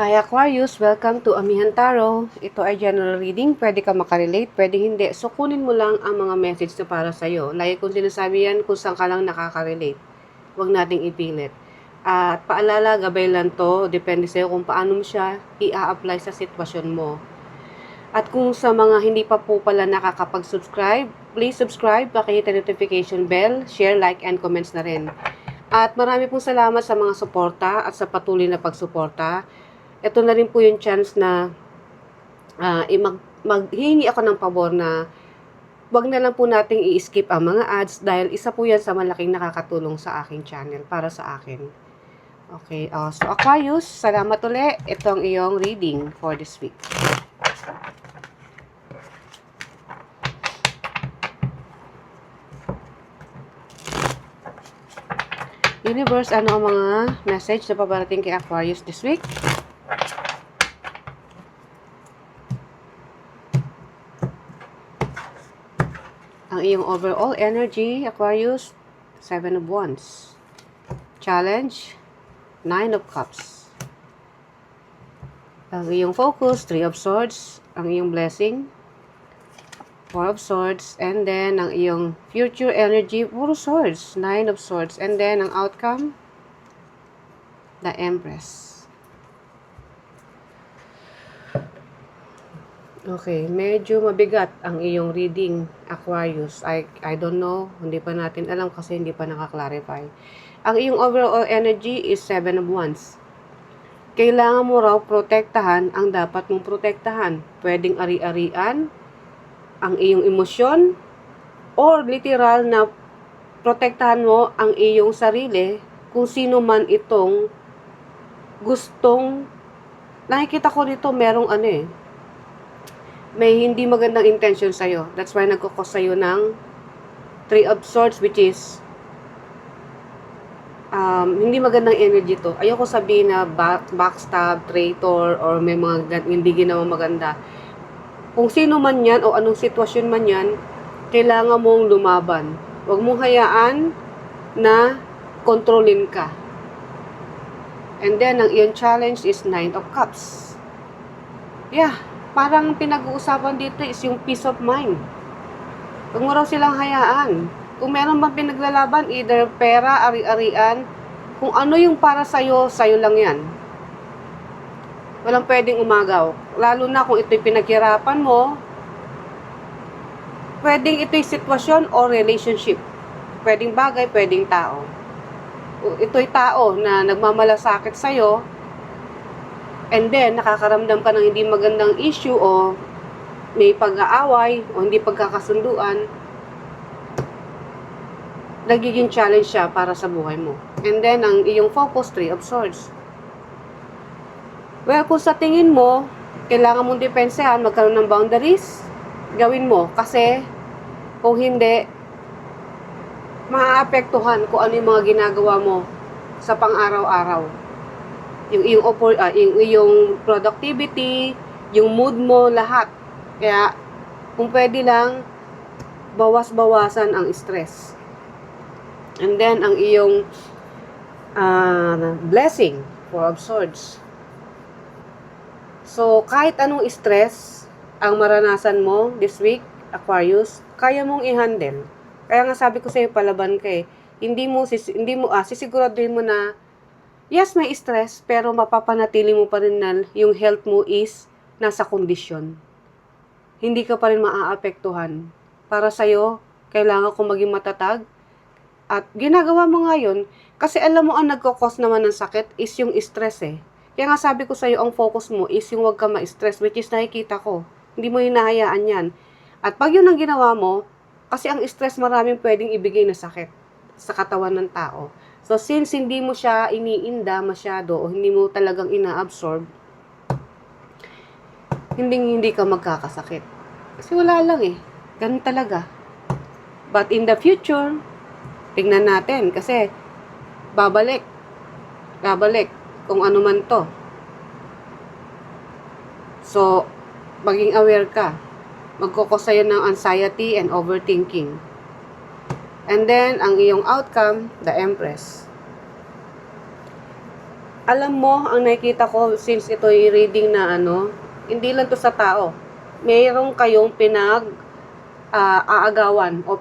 Hi Aquarius, welcome to Amihan Tarot. Ito ay general reading, pwede ka makarelate, pwede hindi. So kunin mo lang ang mga message na para sa'yo. Like kung sinasabi yan, kung saan ka lang nakaka-relate. Huwag nating ipilit. At paalala, gabay lang to, depende sa'yo kung paano mo siya i-apply sa sitwasyon mo. At kung sa mga hindi pa po pala nakakapag-subscribe, please subscribe, pakihit ang notification bell, share, like, and comments na rin. At marami pong salamat sa mga suporta at sa patuloy na pagsuporta. Ito na rin po yung chance na maghingi ako ng pabor na wag na lang po nating i-skip ang mga ads dahil isa po yan sa malaking nakakatulong sa aking channel para sa akin. Okay, so Aquarius, salamat ulit. Ito ang iyong reading for this week. Universe, ano ang mga message na paparating kay Aquarius this week? Ang iyong overall energy, Aquarius, 7 of Wands. Challenge, 9 of Cups. Ang iyong focus, 3 of Swords. Ang iyong blessing, 4 of Swords. And then, ang iyong future energy, 4 of Swords, 9 of Swords. And then, ang outcome, the Empress. Okay, medyo mabigat ang iyong reading, Aquarius. I don't know, hindi pa natin alam kasi hindi pa nakaklarify. Ang iyong overall energy is 7 of Wands. Kailangan mo raw protektahan ang dapat mong protektahan. Pwedeng ari-arian ang iyong emosyon or literal na protektahan mo ang iyong sarili kung sino man itong gustong nakikita ko dito merong may hindi magandang intention sa'yo. That's why nagkukos sa'yo ng 3 of Swords, which is hindi magandang energy to. Ayoko sabihin na backstab, traitor, or may mga hindi ginawa maganda. Kung sino man yan, o anong sitwasyon man yan, kailangan mong lumaban. Huwag mong hayaan na kontrolin ka. And then, ang iyong challenge is 9 of Cups. Yeah. Parang pinag-uusapan dito is yung peace of mind. Huwag mo raw silang hayaan. Kung meron bang pinaglalaban, either pera, ari-arian, kung ano yung para sa'yo, sa'yo lang yan. Walang pwedeng umagaw. Lalo na kung ito'y pinaghirapan mo, pwedeng ito'y sitwasyon o relationship. Pwedeng bagay, pwedeng tao. Ito'y tao na nagmamalasakit sa'yo, and then, nakakaramdam ka ng hindi magandang issue o may pag-aaway o hindi pagkakasunduan, nagiging challenge siya para sa buhay mo. And then, ang iyong focus, 3 of Swords. Well, kung sa tingin mo, kailangan mong depensahan, magkaroon ng boundaries, gawin mo. Kasi, kung hindi, maaapektuhan kung ano yung mga ginagawa mo sa pang-araw-araw. Yung iyong productivity, yung mood mo, lahat. Kaya, kung pwede lang, bawas-bawasan ang stress. And then, ang iyong blessing, 4 of Swords. So, kahit anong stress ang maranasan mo this week, Aquarius, kaya mong i-handle. Kaya nga sabi ko sa'yo, palaban ka eh. Sisiguraduhin mo na yes, may stress, pero mapapanatili mo pa rin na yung health mo is nasa kondisyon. Hindi ka pa rin maaapektuhan. Para sa'yo, kailangan kong maging matatag. At ginagawa mo nga yun, kasi alam mo ang nagkakos naman ng sakit is yung stress eh. Kaya nga sabi ko sa'yo, ang focus mo is yung wag ka ma-stress, which is nakikita ko. Hindi mo hinahayaan yan. At pag yun ang ginawa mo, kasi ang stress maraming pwedeng ibigay na sakit sa katawan ng tao. So, since hindi mo siya iniinda masyado o hindi mo talagang ina-absorb, hindi ka magkakasakit. Kasi wala lang eh. Ganun talaga. But in the future, tingnan natin kasi babalik kung ano man to. So, maging aware ka. Magkukos sa'yo ng anxiety and overthinking. And then, ang iyong outcome, the Empress. Alam mo, ang nakikita ko, since ito'y reading na hindi lang to sa tao. Mayroong kayong aagawan o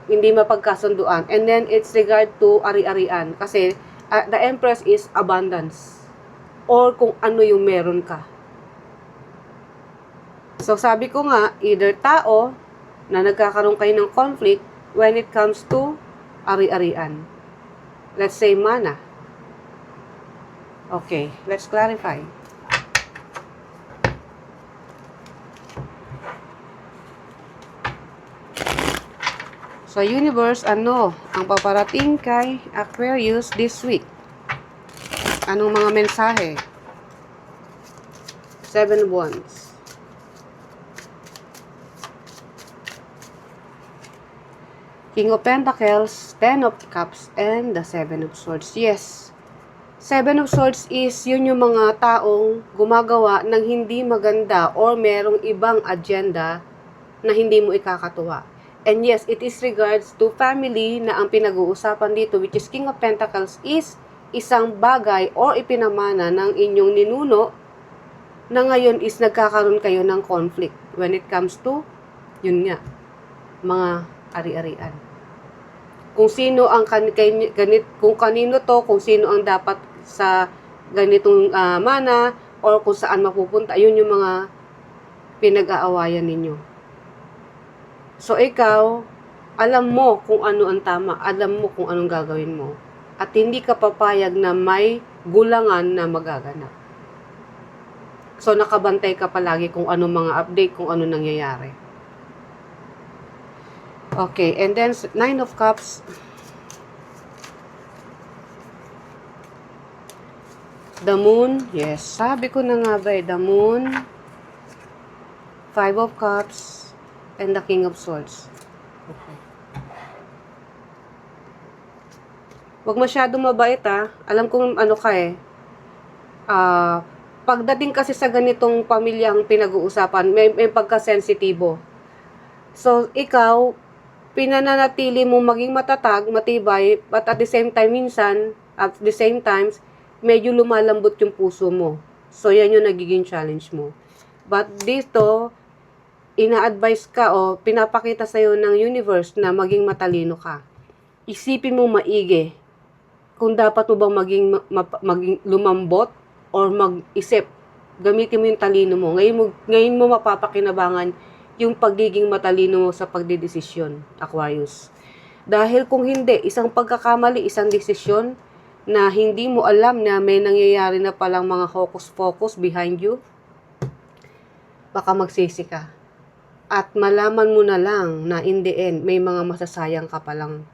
hindi mapagkasunduan. And then, it's regard to ari-arian. Kasi, the Empress is abundance. Or kung ano yung meron ka. So, sabi ko nga, either tao na nagkakaroon kayo ng conflict when it comes to ari-arian. Let's say, mana. Okay, let's clarify. So, universe, ano ang paparating kay Aquarius this week? Anong mga mensahe? 7 Wands. King of Pentacles, 10 of Cups, and the 7 of Swords. Yes. 7 of Swords is yun yung mga taong gumagawa ng hindi maganda or merong ibang agenda na hindi mo ikakatuwa. And yes, it is regards to family na ang pinag-uusapan dito, which is King of Pentacles, is isang bagay or ipinamana ng inyong ninuno na ngayon is nagkakaroon kayo ng conflict when it comes to, yun nga, mga ari-arian. Kung sino ang kung kanino to, kung sino ang dapat sa ganitong mana, or kung saan mapupunta, yun yung mga pinag-aawayan ninyo. So, ikaw, alam mo kung ano ang tama, alam mo kung anong gagawin mo, at hindi ka papayag na may gulangan na magaganap. So, nakabantay ka palagi kung ano mga update, kung ano nangyayari. Okay, and then 9 of Cups. The Moon, yes, sabi ko na nga ba, the Moon, 5 of Cups, and the King of Swords. Okay. Huwag masyado mabait Alam kong ano ka pagdating kasi sa ganitong pamilyang pinag-uusapan, may pagka-sensitibo. So, ikaw, pinananatili mo maging matatag, matibay, but at the same time, medyo lumalambot yung puso mo. So, yan yung nagiging challenge mo. But dito, ina-advise ka o pinapakita sa'yo ng universe na maging matalino ka. Isipin mo maigi kung dapat mo bang maging lumambot or mag-isip. Gamitin mo yung talino mo. Ngayon mo mapapakinabangan yung pagiging matalino mo sa pagdidesisyon, Aquarius. Dahil kung hindi, isang pagkakamali, isang desisyon na hindi mo alam na may nangyayari na palang mga hocus-pocus behind you, baka magsisi ka. At malaman mo na lang na in the end, may mga masasayang ka palang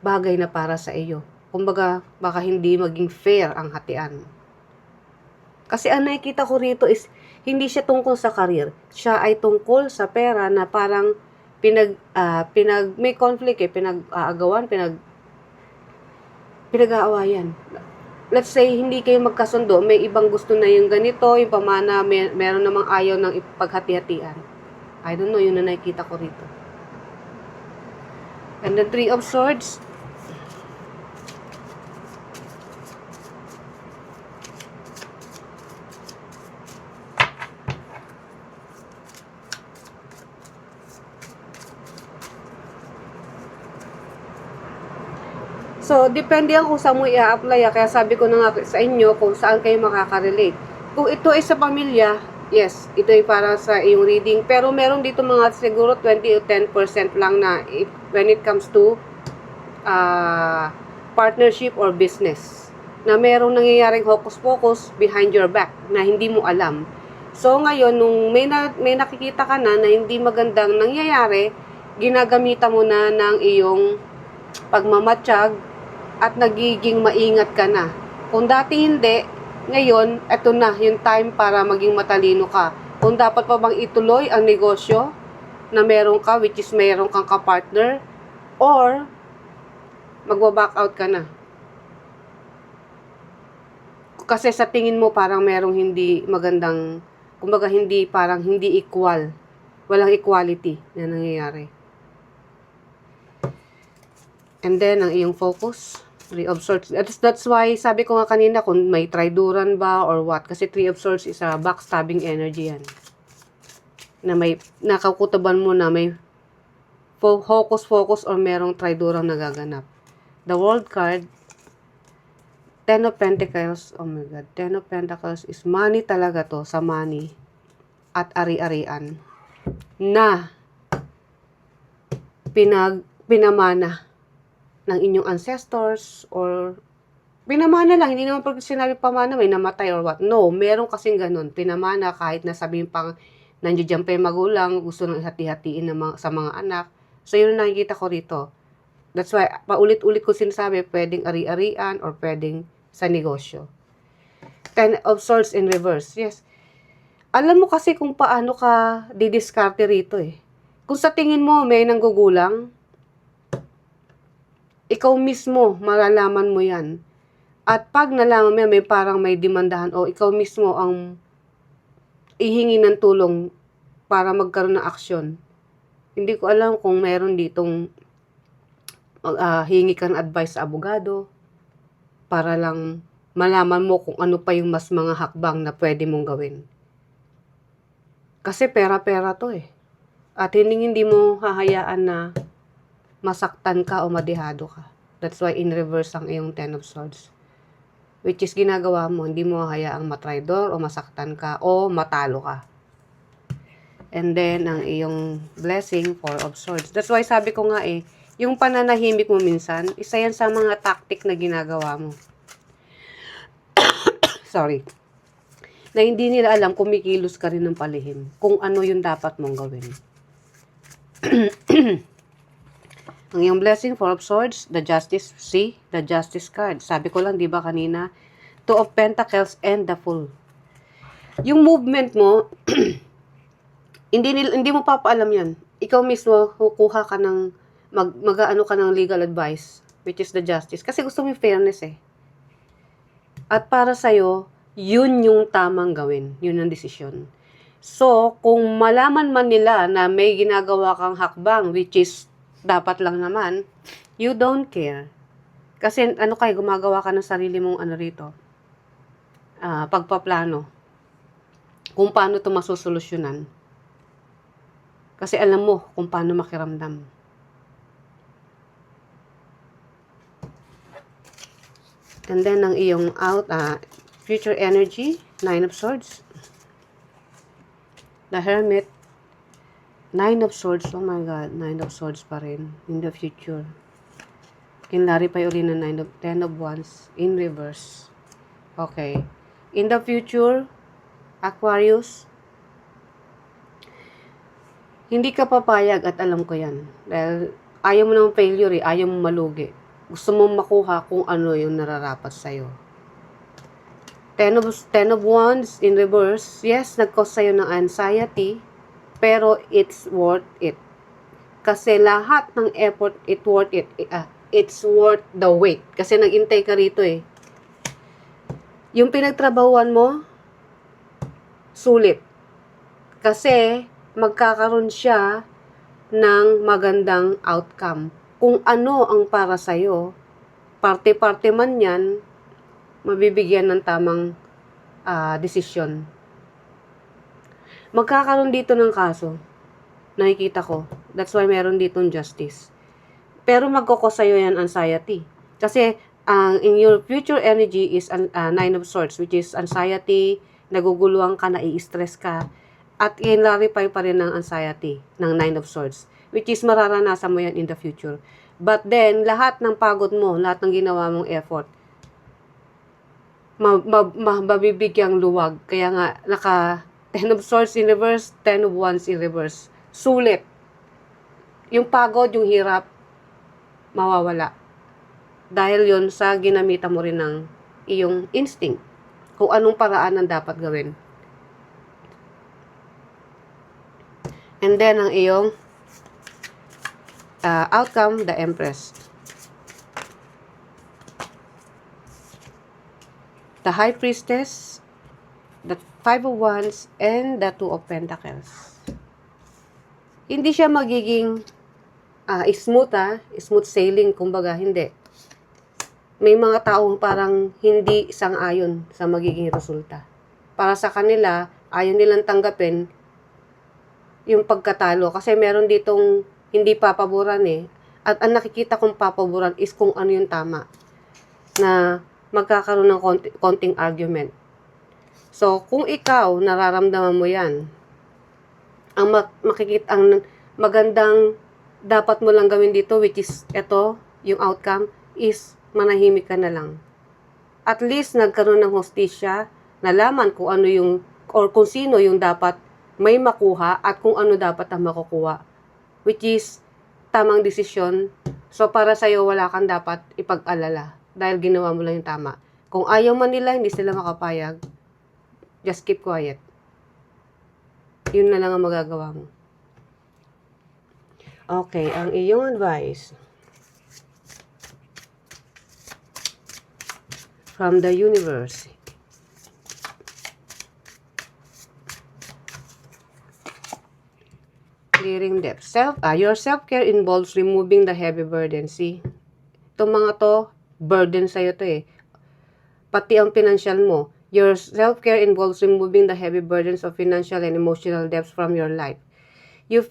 bagay na para sa iyo. Kumbaga, baka hindi maging fair ang hatian. Kasi ang nakikita ko rito is, hindi siya tungkol sa career. Siya ay tungkol sa pera na parang may conflict pinag-aagawan, pinag-aawayan. Let's say, hindi kayo magkasundo, may ibang gusto na yung ganito, yung pamana, meron namang ayaw ng ipaghati-hatian. I don't know, yun na nakikita ko rito. And the 3 of Swords. So, depende yan kung saan mo i-apply. Kaya sabi ko na nga sa inyo kung saan kayo makaka-relate. Kung ito ay sa pamilya, yes, ito ay para sa iyong reading. Pero meron dito mga siguro 20 o 10% lang na when it comes to partnership or business. Na merong nangyayaring hocus-pocus behind your back na hindi mo alam. So, ngayon, nung may nakikita ka na hindi magandang nangyayari, ginagamitan mo na ng iyong pagmamatsyag at nagiging maingat ka na. Kung dati hindi, ngayon, eto na yung time para maging matalino ka. Kung dapat pa bang ituloy ang negosyo na meron ka, which is meron kang kapartner, or magwa-back out ka na. Kasi sa tingin mo parang merong hindi magandang, kumbaga parang hindi equal. Walang equality na nangyayari. And then, ang iyong focus. Three of Swords. That's why, sabi ko nga kanina, kung may triduran ba or what. Kasi Three of Swords is a backstabbing energy yan. Na may, nakakutaban mo na may focus or merong tridurang nagaganap. The World card, Ten of Pentacles, oh my God, Ten of Pentacles is money talaga to, sa money at ari-arian na pinamana ng inyong ancestors or pinamana lang, hindi naman pag sinabi pamana may namatay or what. No, meron kasing ganun, pinamana kahit na sabihin pang nandiyan pa yung magulang, gusto nang hati-hatiin sa mga anak. So yun ang nakikita ko rito. That's why, paulit-ulit ko sinasabi, pwedeng ari-arian or pwedeng sa negosyo. Ten of Swords in reverse. Yes. Alam mo kasi kung paano ka didiskarte rito eh. Kung sa tingin mo may nanggugulang, ikaw mismo, malalaman mo yan. At pag nalaman mo yan, may parang may demandahan o ikaw mismo ang ihingi ng tulong para magkaroon ng aksyon. Hindi ko alam kung meron ditong hingi ka ng advice sa abogado para lang malaman mo kung ano pa yung mas mga hakbang na pwede mong gawin. Kasi pera-pera to eh. At hindi mo hahayaan na masaktan ka o madihado ka. That's why in reverse ang iyong Ten of Swords. Which is ginagawa mo, hindi mo hayaang matraidor o masaktan ka o matalo ka. And then, ang iyong blessing, Four of Swords. That's why sabi ko nga eh, yung pananahimik mo minsan, isa yan sa mga tactic na ginagawa mo. Sorry. Na hindi nila alam, kumikilos ka rin ng palihim. Kung ano yung dapat mong gawin. Ang iyong blessing, Four of Swords, the Justice, see, the Justice card. Sabi ko lang, di ba kanina, Two of Pentacles and the Fool. Yung movement mo, hindi mo papaalam yan. Ikaw mismo, kukuha ka ng, mag-ano ka ng legal advice, which is the Justice. Kasi gusto mo yung fairness eh. At para sa'yo, yun yung tamang gawin. Yun ang desisyon. So, kung malaman man nila na may ginagawa kang hakbang, which is dapat lang naman, you don't care. Kasi ano kayo, gumagawa ka ng sarili mong ano rito, pagpaplano. Kung paano ito masusolusyonan. Kasi alam mo kung paano makiramdam. And then, ang iyong future energy, Nine of Swords. The Hermit, Nine of Swords, oh my God, Nine of Swords pa rin in the future. Kinlari pa uli na Ten of Wands in reverse. Okay. In the future, Aquarius, hindi ka papayag at alam ko yan. Dahil ayaw mo ng failure eh, ayaw mo malugi. Gusto mo makuha kung ano yung nararapat sa'yo. Ten of Wands in reverse, yes, nag-cause sa'yo ng anxiety, pero it's worth it. Kasi lahat ng effort, it's worth it. It's worth the wait. Kasi nag-intay ka rito eh. Yung pinagtrabahuan mo, sulit. Kasi magkakaroon siya ng magandang outcome. Kung ano ang para sa'yo, parte-parte man yan, mabibigyan ng tamang desisyon. Magkakaroon dito ng kaso. Nakikita ko. That's why meron ditong justice. Pero magkukos sa'yo yan anxiety. Kasi, in your future energy is Nine of Swords, which is anxiety, naguguluhan ka, nai-stress ka, at i-clarify pa rin ng anxiety ng Nine of Swords, which is mararanasan mo yan in the future. But then, lahat ng pagod mo, lahat ng ginawa mong effort, mabibigyang luwag. Kaya nga, Ten of Swords in reverse, Ten of Wands in reverse. Sulit. Yung pagod, yung hirap, mawawala. Dahil yon sa ginamitan mo rin ng iyong instinct. Kung anong paraan ang dapat gawin. And then, ang iyong outcome, the Empress. The High Priestess, the Five of Wands, and the Two of Pentacles. Hindi siya magiging smooth sailing, kumbaga, hindi. may mga taong parang hindi sang-ayon sa magiging resulta. Para sa kanila, ayaw nilang tanggapin yung pagkatalo kasi meron ditong hindi papaboran eh. At ang nakikita kong papaboran is kung ano yung tama na magkakaroon ng konting argument. So, kung ikaw nararamdaman mo yan, ang magandang dapat mo lang gawin dito, which is ito, yung outcome, is manahimik ka na lang. At least nagkaroon ng hustisya, nalaman kung ano yung, or kung sino yung dapat may makuha at kung ano dapat ang makukuha. Which is tamang desisyon. So para sa'yo, wala kang dapat ipag-alala dahil ginawa mo lang yung tama. Kung ayaw man nila, hindi sila makapayag, just keep quiet. Yun na lang ang magagawa mo. Okay, ang iyong advice from the universe. Clearing depth. Your self-care involves removing the heavy burden. See? Itong mga to, burden sa'yo to eh. Pati ang financial mo. Your self-care involves removing the heavy burdens of financial and emotional debts from your life. You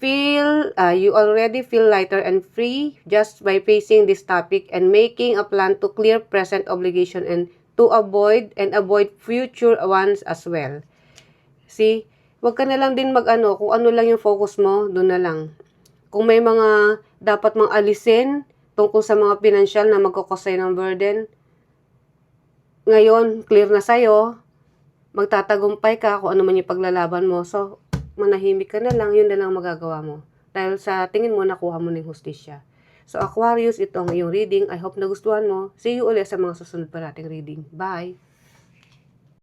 already feel lighter and free just by facing this topic and making a plan to clear present obligation and to avoid future ones as well. See? Huwag ka na lang din kung ano lang yung focus mo, doon na lang. Kung may mga dapat mang alisin tungkol sa mga financial na magkakos sa'yo ng burden, ngayon, clear na sa'yo, magtatagumpay ka kung ano man yung paglalaban mo. So, manahimik ka na lang, yun na lang magagawa mo. Dahil sa tingin mo, nakuha mo ng hustisya. So, Aquarius, ito ang iyong reading. I hope nagustuhan mo. See you ulit sa mga susunod pa nating reading. Bye!